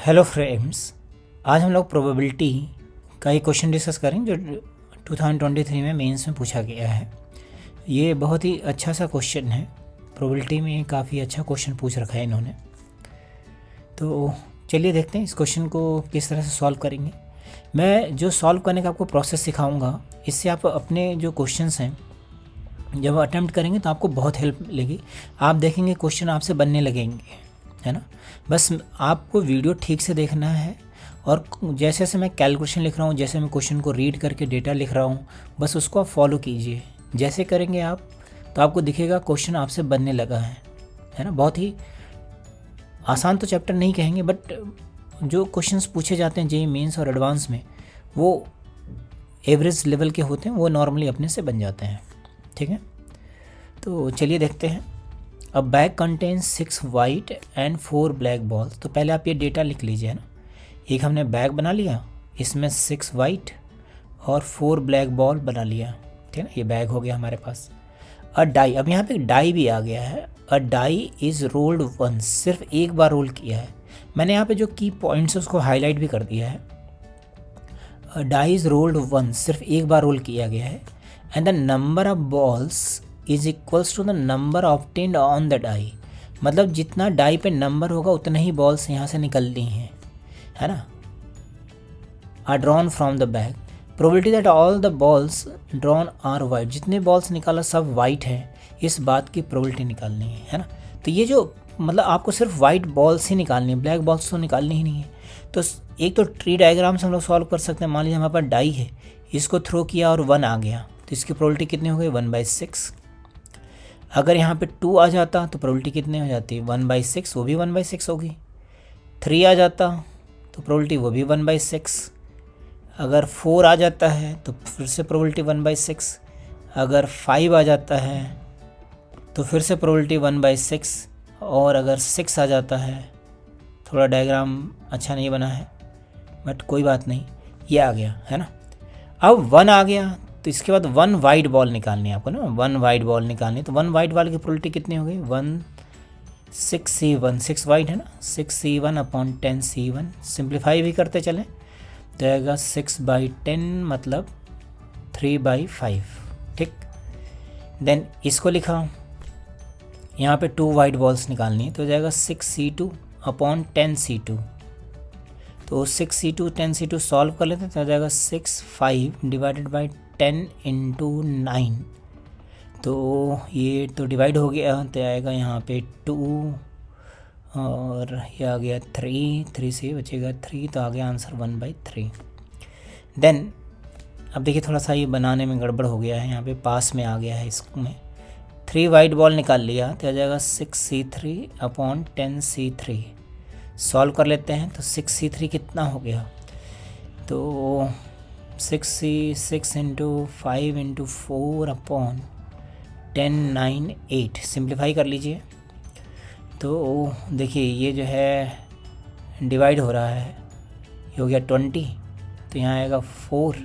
Hello friends, आज हम लोग प्रोबेबिलिटी का एक क्वेश्चन डिस्कस करेंगे जो 2023 में मेंस में पूछा गया है। ये बहुत ही अच्छा सा क्वेश्चन है। प्रोबेबिलिटी में काफ़ी अच्छा क्वेश्चन पूछ रखा है इन्होंने। तो चलिए देखते हैं इस क्वेश्चन को किस तरह से सॉल्व करेंगे। मैं जो सॉल्व करने का आपको प्रोसेस सिखाऊंगा, इससे आप अपने जो क्वेश्चंस हैं जब अटेम्प्ट करेंगे तो आपको बहुत हेल्प मिलेगी। आप देखेंगे क्वेश्चन आपसे बनने लगेंगे, है ना। बस आपको वीडियो ठीक से देखना है और जैसे जैसे मैं कैलकुलेशन लिख रहा हूँ, जैसे मैं क्वेश्चन को रीड करके डेटा लिख रहा हूँ, बस उसको आप फॉलो कीजिए। जैसे करेंगे आप तो आपको दिखेगा क्वेश्चन आपसे बनने लगा है ना। बहुत ही आसान तो चैप्टर नहीं कहेंगे, बट जो क्वेश्चंस पूछे जाते हैं जेईई मेंस और एडवांस में, वो एवरेज लेवल के होते हैं, वो नॉर्मली अपने से बन जाते हैं। ठीक है, तो चलिए देखते हैं। अब bag contains 6 white and 4 black balls. तो पहले आप ये डेटा लिख लीजिए ना। एक हमने बैग बना लिया, इसमें 6 वाइट और 4 ब्लैक बॉल बना लिया। ठीक है ना, ये बैग हो गया हमारे पास। अ डाई, अब यहाँ पे डाई भी आ गया है। A die is rolled once, सिर्फ एक बार रोल किया है। मैंने यहाँ पे जो की पॉइंट्स है उसको हाईलाइट भी कर दिया है। A die is rolled once, सिर्फ एक बार रोल किया गया है। And the number of balls is equals to the number obtained on the die. मतलब जितना डाई पे नंबर होगा उतना ही बॉल्स यहाँ से निकलनी है ना। Are drawn from the bag. Probability that all the balls drawn are white, जितने बॉल्स निकाला सब वाइट है, इस बात की प्रोबेबिलिटी निकालनी है ना। तो ये जो मतलब आपको सिर्फ वाइट बॉल्स ही निकालनी है, ब्लैक बॉल्स तो निकालनी ही नहीं है। तो एक तो ट्री डायग्राम से हम लोग सॉल्व कर सकते हैं। मान लीजिए हमारे पास डाई है, इसको थ्रो किया और 1 आ गया, तो इसकी प्रोबेबिलिटी कितनी हो गई? 1/6। अगर यहाँ पे 2 आ जाता तो प्रोबेबिलिटी कितनी हो जाती? 1/6, वो भी 1/6 होगी। 3 आ जाता तो प्रोबेबिलिटी वो भी 1/6। अगर 4 आ जाता है तो फिर से प्रोबेबिलिटी 1/6। अगर 5 आ जाता है तो फिर से प्रोबेबिलिटी 1/6। और अगर 6 आ जाता है, थोड़ा डायग्राम अच्छा नहीं बना है बट कोई बात नहीं, ये आ गया है ना। अब 1 आ गया तो इसके बाद 1 वाइट बॉल निकालनी है आपको ना। 1 वाइट बॉल निकालनी, तो 1 वाइट बॉल की प्रोबेबिलिटी कितनी हो गई? 6C1, 6 वाइट है ना, 6C1/10C1। सिंप्लीफाई भी करते चलें तो आएगा 6/10 मतलब 3/5। ठीक, देन इसको लिखा, यहाँ पे 2 वाइट बॉल्स निकालनी है तो हो जाएगा 6C2/10C2। तो 6C2/10C2 सॉल्व कर लेते हैं तो हो जाएगा 6/5 डिवाइडेड बाई 10 × 9। तो ये तो डिवाइड हो गया तो आएगा यहाँ पे 2 और ये आ गया 3 से बचेगा 3, तो आ गया आंसर 1/3। देन अब देखिए थोड़ा सा ये बनाने में गड़बड़ हो गया है, यहाँ पे पास में आ गया है। इसमें 3 वाइट बॉल निकाल लिया तो आ जाएगा 6C3/10C3। सॉल्व कर लेते हैं तो 6C3 कितना हो गया? तो 6 × 5 × 4/10 9 8। सिंप्लीफाई कर लीजिए तो देखिए ये जो है डिवाइड हो रहा है, ये हो गया 20, तो यहाँ आएगा 4,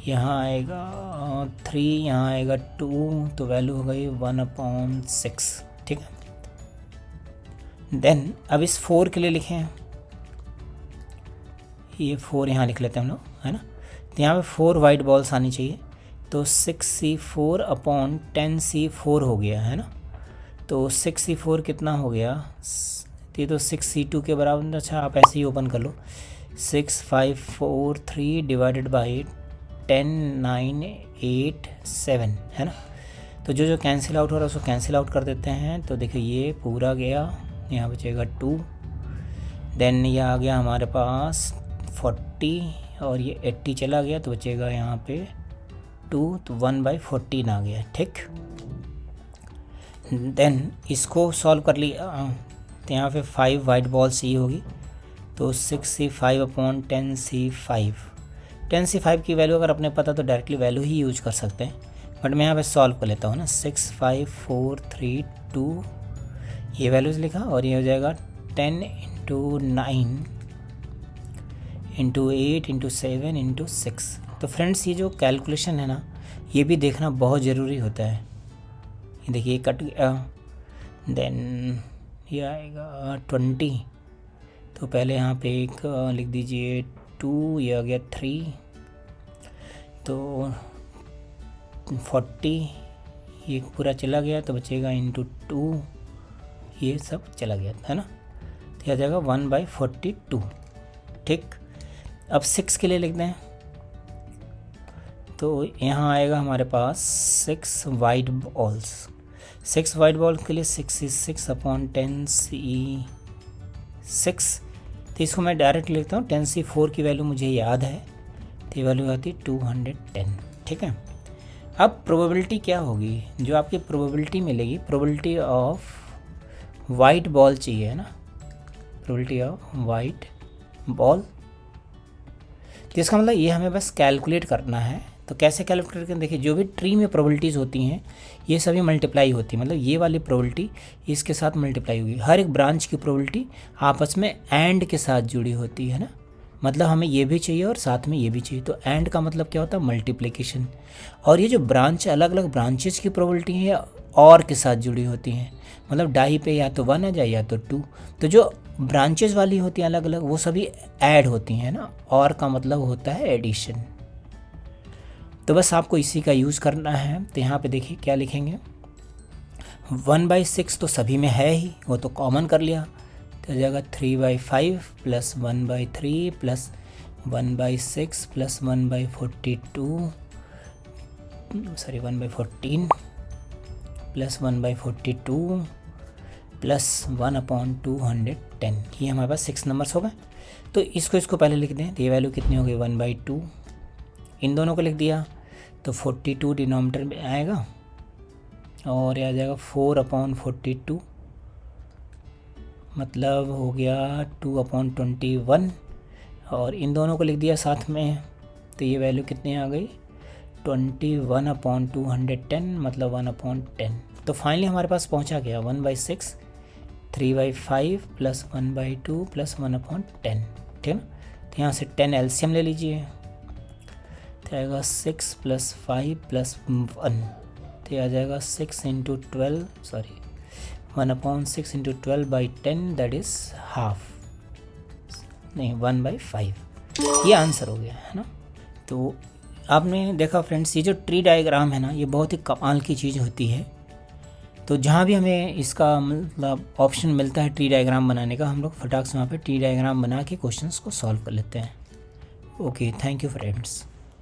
यहाँ आएगा 3, यहाँ आएगा 2, तो वैल्यू हो गई 1/6। ठीक है, देन अब इस 4 के लिए लिखें, ये 4 यहाँ लिख लेते हैं हम लोग, है ना। तो यहाँ पे 4 वाइट बॉल्स आनी चाहिए, तो 6C4/10C4 हो गया है ना। तो 6C4 कितना हो गया? ये तो 6C2 के बराबर। अच्छा, आप ऐसे ही ओपन कर लो। 6543 डिवाइडेड बाई 10 9 8 7 है ना। तो जो जो कैंसिल आउट हो रहा है उसको कैंसिल आउट कर देते हैं। तो देखिए ये पूरा गया, यहाँ बचेगा 2। देन ये आ गया हमारे पास 40 और ये 80 चला गया तो बचेगा यहाँ पे 2, तो 1/14 आ गया। ठीक, देन इसको सॉल्व कर लिया तो यहाँ पे 5 वाइट बॉल्स ही होगी, तो 6C5/10C5। 10C5 की वैल्यू अगर अपने पता तो डायरेक्टली वैल्यू ही यूज कर सकते हैं, बट मैं यहाँ पे सॉल्व कर लेता हूँ ना। 65432 ये वैल्यूज़ लिखा और ये हो जाएगा 10 × 9 × 8 × 7 × 6। तो फ्रेंड्स ये जो कैलकुलेशन है ना, ये भी देखना बहुत ज़रूरी होता है। ये देखिए कट गया, देन ये आएगा 20, तो पहले यहाँ पे एक लिख दीजिए 2, ये आ गया 3, तो 40 ये पूरा चला गया तो बचेगा इंटू 2, ये सब चला गया है ना, तो आ जाएगा 1/42। ठीक, अब 6 के लिए लिख दें, तो यहाँ आएगा हमारे पास 6 वाइट बॉल्स। 6 वाइट बॉल के लिए 6 is 6/10c6, तो इसको मैं डायरेक्ट लिखता हूँ। 10c4 की वैल्यू मुझे याद है, तो ये वैल्यू आती 210। ठीक है, अब प्रोबेबिलिटी क्या होगी, जो आपकी प्रोबेबिलिटी मिलेगी, प्रोबेबिलिटी ऑफ वाइट बॉल चाहिए है ना, प्रोबेबिलिटी ऑफ वाइट बॉल। तो इसका मतलब ये हमें बस कैलकुलेट करना है। तो कैसे कैलकुलेट करें, देखिए जो भी ट्री में प्रोबेबिलिटीज़ होती हैं ये सभी मल्टीप्लाई होती है, मतलब ये वाली प्रोबेबिलिटी इसके साथ मल्टीप्लाई होगी। हर एक ब्रांच की प्रोबेबिलिटी आपस में एंड के साथ जुड़ी होती है ना, मतलब हमें ये भी चाहिए और साथ में ये भी चाहिए, तो एंड का मतलब क्या होता है, मल्टीप्लिकेशन। और ये जो ब्रांच अलग अलग ब्रांचेस की प्रोबेबिलिटी है और के साथ जुड़ी होती हैं, मतलब डाई पे या तो 1 आ जाए या तो 2, तो जो ब्रांचेस वाली होती हैं अलग अलग वो सभी ऐड होती हैं ना, और का मतलब होता है एडिशन। तो बस आपको इसी का यूज़ करना है। तो यहाँ पे देखिए क्या लिखेंगे, 1/6 तो सभी में है ही, वो तो कॉमन कर लिया, तो जाएगा 3/5 plus 1/3 plus 1/6 plus 1/42 sorry 1/14 plus 1/42 plus 1/210। ये हमारे पास 6 नंबर्स हो गए। तो इसको पहले लिख दें, तो ये वैल्यू कितनी हो गई 1/2, इन दोनों को लिख दिया तो 42 डिनोमिनेटर में आएगा और ये आ जाएगा 4/42, मतलब हो गया 2/21, और इन दोनों को लिख दिया साथ में, तो ये वैल्यू कितनी आ गई 21/210, मतलब 1/10। तो फाइनली हमारे पास पहुंचा गया 1/6, 3/5 प्लस 1/2 प्लस 1/10। ठीक है ना, तो यहाँ से 10 एलसीएम ले लीजिए, तो आएगा 6 प्लस 5 प्लस 1, तो आ जाएगा 6 into 12 sorry 1/6 into 12/10 that is half, नहीं 1/5। ये आंसर हो गया है ना। तो आपने देखा फ्रेंड्स, ये जो ट्री डायग्राम है ना, ये बहुत ही कमाल की चीज़ होती है। तो जहाँ भी हमें इसका मतलब ऑप्शन मिलता है ट्री डायग्राम बनाने का, हम लोग फटाक से वहाँ पे ट्री डायग्राम बना के क्वेश्चंस को सॉल्व कर लेते हैं। Okay, thank you friends.